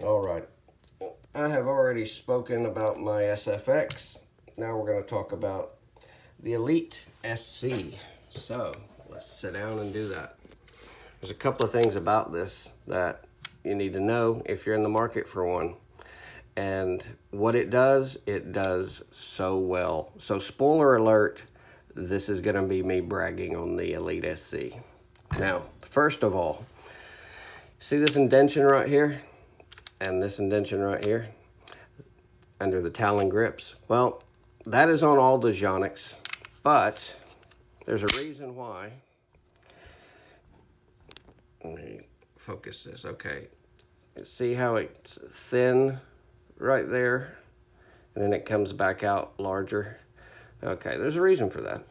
All right, I have already spoken about my SFX. Now we're going to talk about the Elite SC. So let's sit down and do that. There's a couple of things about this that you need to know if you're in the market for one. And what it does so well. So spoiler alert, this is going to be me bragging on the Elite SC. Now, first of all, see this indentation right here? And this indentation right here under the Talon grips. Well, that is on all the Jonics, but there's a reason why. Let me focus this. Okay, see how it's thin right there, and then it comes back out larger? Okay, there's a reason for that.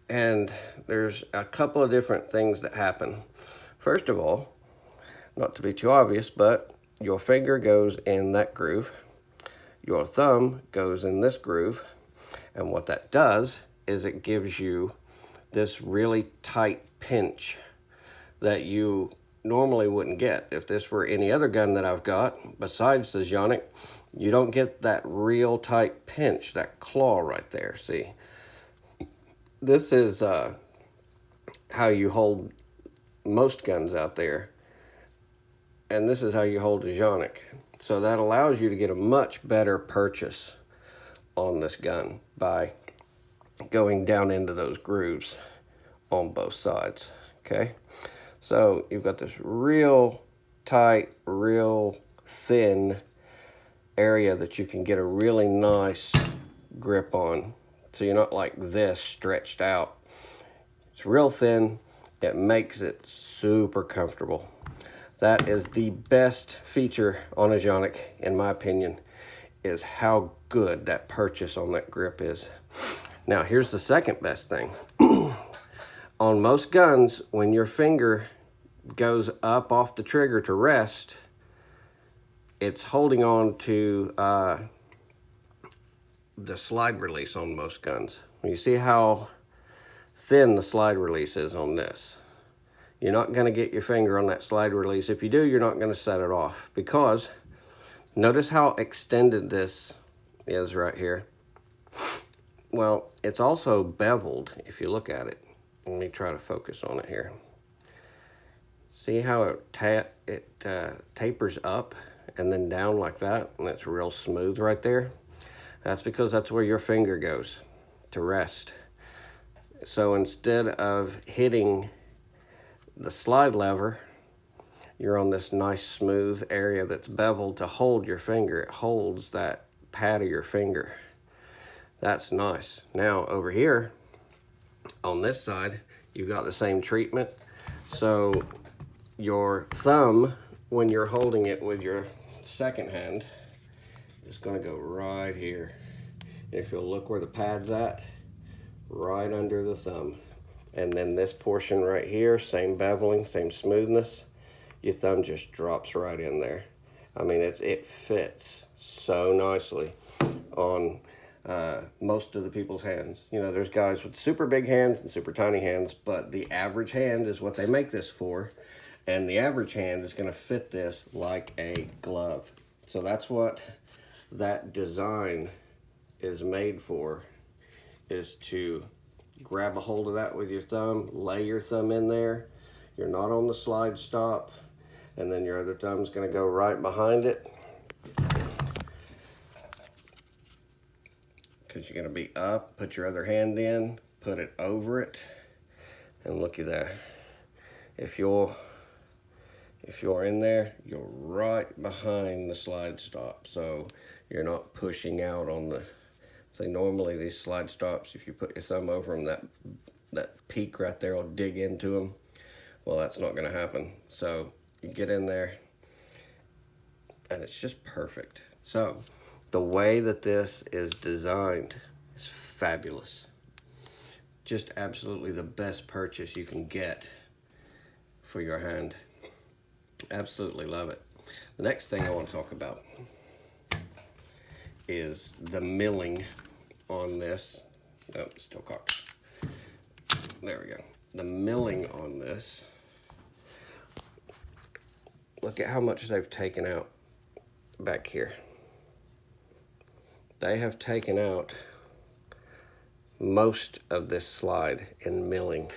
And there's a couple of different things that happen. First of all, not to be too obvious, but your finger goes in that groove, your thumb goes in this groove, and what that does is it gives you this really tight pinch that you normally wouldn't get. If this were any other gun that I've got besides the Jonic, you don't get that real tight pinch, that claw right there. See, this is how you hold most guns out there, and this is how you hold a Jonic. So that allows you to get a much better purchase on this gun by going down into those grooves on both sides. Okay, so you've got this real tight, real thin area that you can get a really nice grip on. So you're not like this stretched out. It's real thin. It makes it super comfortable. That is the best feature on a Jonic, in my opinion, is how good that purchase on that grip is. Now, here's the second best thing. On most guns, when your finger goes up off the trigger to rest, it's holding on to the slide release on most guns. You see how thin the slide release is on this. You're not going to get your finger on that slide release. If you do, you're not going to set it off, because notice how extended this is right here. Well, it's also beveled if you look at it. Let me try to focus on it here. See how it tapers up and then down like that, and it's real smooth right there? That's because that's where your finger goes to rest. So instead of hitting the slide lever, you're on this nice smooth area that's beveled to hold your finger. It holds that pad of your finger. That's nice. Now over here on this side, you've got the same treatment. So your thumb, when you're holding it with your second hand, is going to go right here. And if you'll look where the pad's at, right under the thumb. And then this portion right here, same beveling, same smoothness. Your thumb just drops right in there. I mean, it fits so nicely on most of the people's hands. You know, there's guys with super big hands and super tiny hands, but the average hand is what they make this for. And the average hand is going to fit this like a glove. So that's what that design is made for, is to grab a hold of that with your thumb, lay your thumb in there. You're not on the slide stop, and then your other thumb's going to go right behind it, because you're going to be up, put your other hand in, put it over it, and looky there. If you're in there, you're right behind the slide stop, so you're not pushing out on the. See, normally these slide stops, if you put your thumb over them, that peak right there will dig into them. Well, that's not going to happen. So you get in there, and it's just perfect. So the way that this is designed is fabulous. Just absolutely the best purchase you can get for your hand. Absolutely love it. The next thing I want to talk about is the milling on this. Oh, still cocked. There we go. The milling on this. Look at how much they've taken out. back here. They have taken out most of this slide in milling.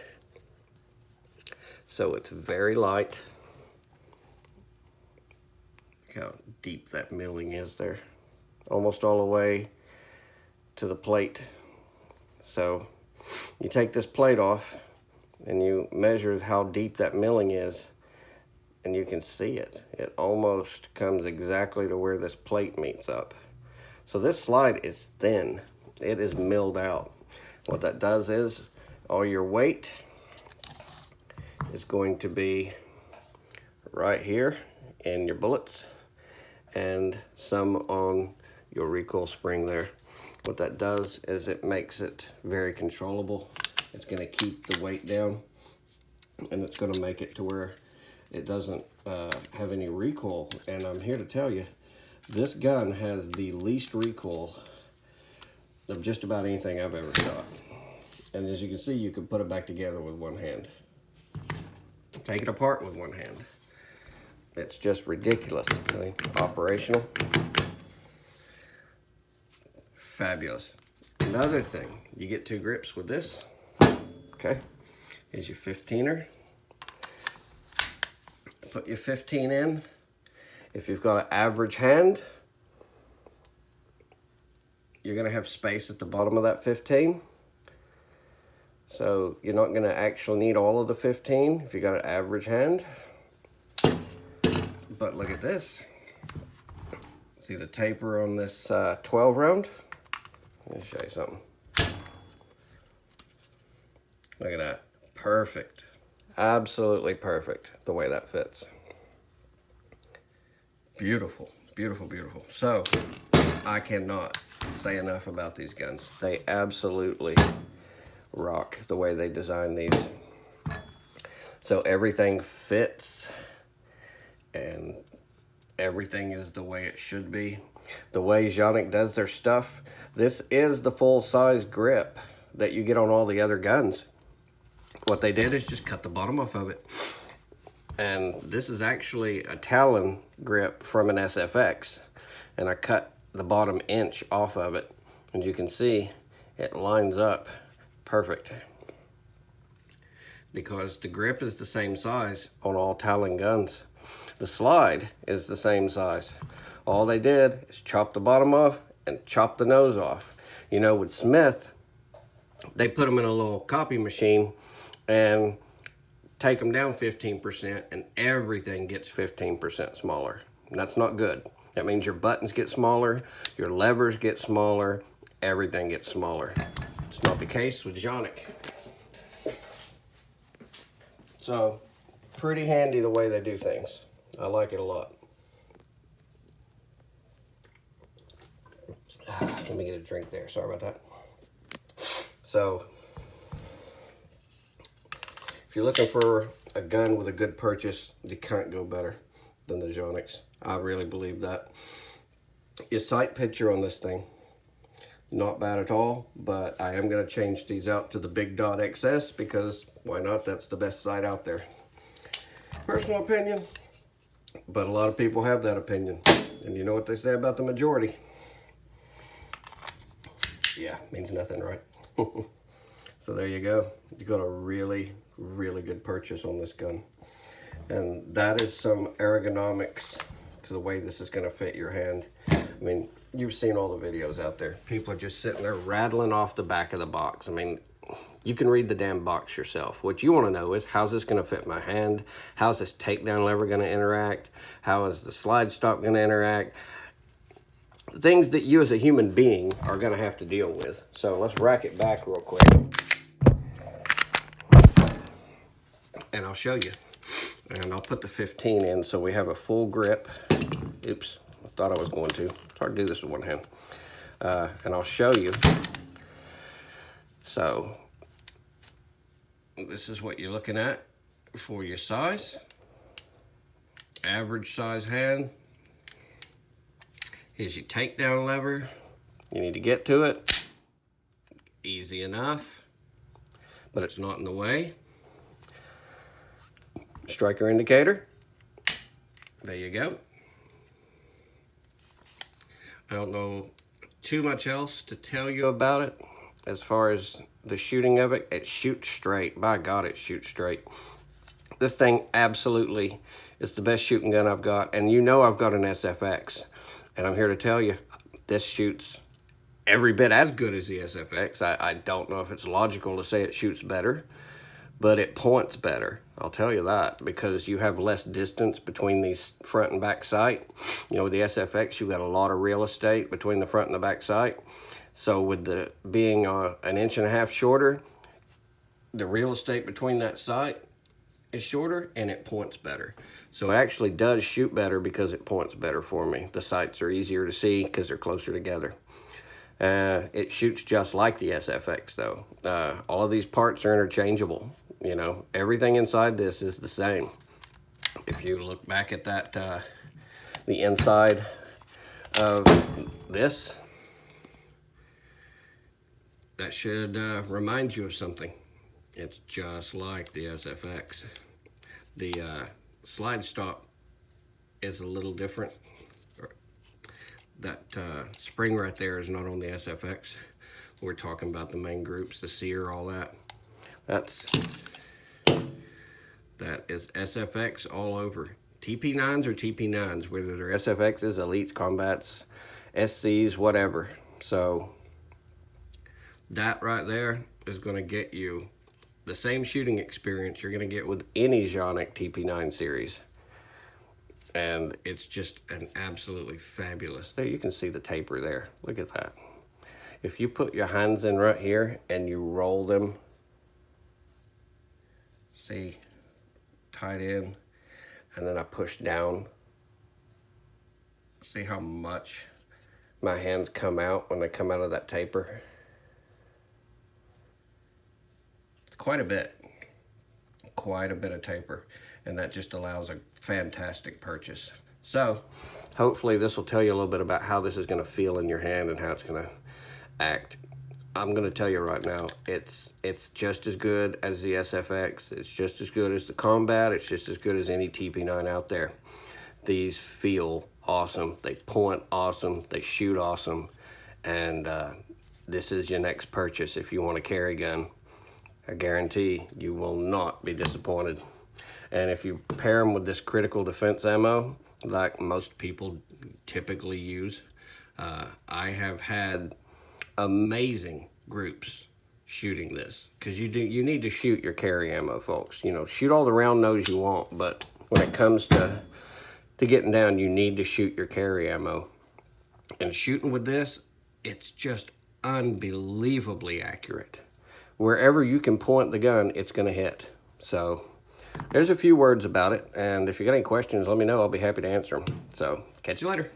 So it's very light. Look how deep that milling is there. Almost all the way to the plate. So you take this plate off and you measure how deep that milling is, and you can see it. It almost comes exactly to where this plate meets up. So this slide is thin. It is milled out. What that does is all your weight is going to be right here in your bullets and some on your recoil spring there. What that does is it makes it very controllable. It's going to keep the weight down, and it's going to make it to where it doesn't have any recoil. And I'm here to tell you, this gun has the least recoil of just about anything I've ever shot. And as you can see, you can put it back together with one hand. Take it apart with one hand. It's just ridiculous. Operational. Fabulous. Another thing, you get 2 grips with this. Okay, here's your 15er. Put your 15 in. If you've got an average hand, you're going to have space at the bottom of that 15. So you're not going to actually need all of the 15 if you got an average hand. But look at this. See the taper on this 12 round? Let me show you something. Look at that. Perfect. Absolutely perfect the way that fits. Beautiful, beautiful, beautiful. So I cannot say enough about these guns. They absolutely rock the way they design these. So everything fits and everything is the way it should be. The way Canik does their stuff, this is the full-size grip that you get on all the other guns. What they did is just cut the bottom off of it. And this is actually a Talon grip from an SFX. And I cut the bottom inch off of it. And you can see it lines up perfect. Because the grip is the same size on all Talon guns. The slide is the same size. All they did is chop the bottom off and chop the nose off. You know, with Smith, they put them in a little copy machine and take them down 15%, and everything gets 15% smaller. And that's not good. That means your buttons get smaller, your levers get smaller, everything gets smaller. It's not the case with Canik. So, pretty handy the way they do things. I like it a lot. Let me get a drink there, sorry about that. So, if you're looking for a gun with a good purchase, you can't go better than the Caniks. I really believe that. Your sight picture on this thing, not bad at all, but I am going to change these out to the Big Dot XS because why not? That's the best sight out there. Personal opinion, but a lot of people have that opinion. And you know what they say about the majority? Yeah, means nothing, right? So there you go. You got a really, really good purchase on this gun. And that is some ergonomics to the way this is going to fit your hand. I mean, you've seen all the videos out there. People are just sitting there rattling off the back of the box. I mean, you can read the damn box yourself. What you want to know is, how's this going to fit my hand? How's this takedown lever going to interact? How is the slide stop going to interact? Things that you as a human being are going to have to deal with. So let's rack it back real quick. And I'll show you. And I'll put the 15 in so we have a full grip. Oops, I thought I was going to. It's hard to do this with one hand. And I'll show you. So this is what you're looking at for your size. Average size hand. Here's your takedown lever. You need to get to it. Easy enough, but it's not in the way. Striker indicator. There you go. I don't know too much else to tell you about it. As far as the shooting of it, it shoots straight. By God, it shoots straight. This thing absolutely is the best shooting gun I've got. And you know I've got an SFX. And I'm here to tell you, this shoots every bit as good as the SFX. I don't know if it's logical to say it shoots better, but it points better. I'll tell you that, because you have less distance between these front and back sight. You know, with the SFX, you've got a lot of real estate between the front and the back sight. So with the being an inch and a half shorter, the real estate between that sight is shorter and it points better. So it actually does shoot better because it points better for me. The sights are easier to see because they're closer together. It shoots just like the SFX though. All of these parts are interchangeable. You know, everything inside this is the same. If you look back at that, the inside of this, that should remind you of something. It's just like the SFX. The slide stop is a little different. That spring right there is not on the SFX. We're talking about the main groups, the sear, all that. That is SFX all over. TP9s are TP9s, whether they're SFXs, Elites, Combats, SCs, whatever. So that right there is going to get you the same shooting experience you're going to get with any Canik TP9 series. And it's just an absolutely fabulous. There, you can see the taper there. Look at that. If you put your hands in right here and you roll them, see, tight in, and then I push down, see how much my hands come out when they come out of that taper? It's quite a bit of taper, and that just allows a fantastic purchase. So hopefully this will tell you a little bit about how this is going to feel in your hand and how it's going to act. I'm going to tell you right now, it's just as good as the SFX. It's just as good as the Combat. It's just as good as any TP9 out there. These feel awesome. They point awesome. They shoot awesome. And this is your next purchase if you want a carry gun. I guarantee you will not be disappointed. And if you pair them with this critical defense ammo, like most people typically use, I have had amazing groups shooting this, because you need to shoot your carry ammo, folks. You know, shoot all the round nose you want, but when it comes to getting down, you need to shoot your carry ammo. And shooting with this, it's just unbelievably accurate. Wherever you can point the gun, it's going to hit. So there's a few words about it, and if you got any questions, let me know. I'll be happy to answer them. So catch you later.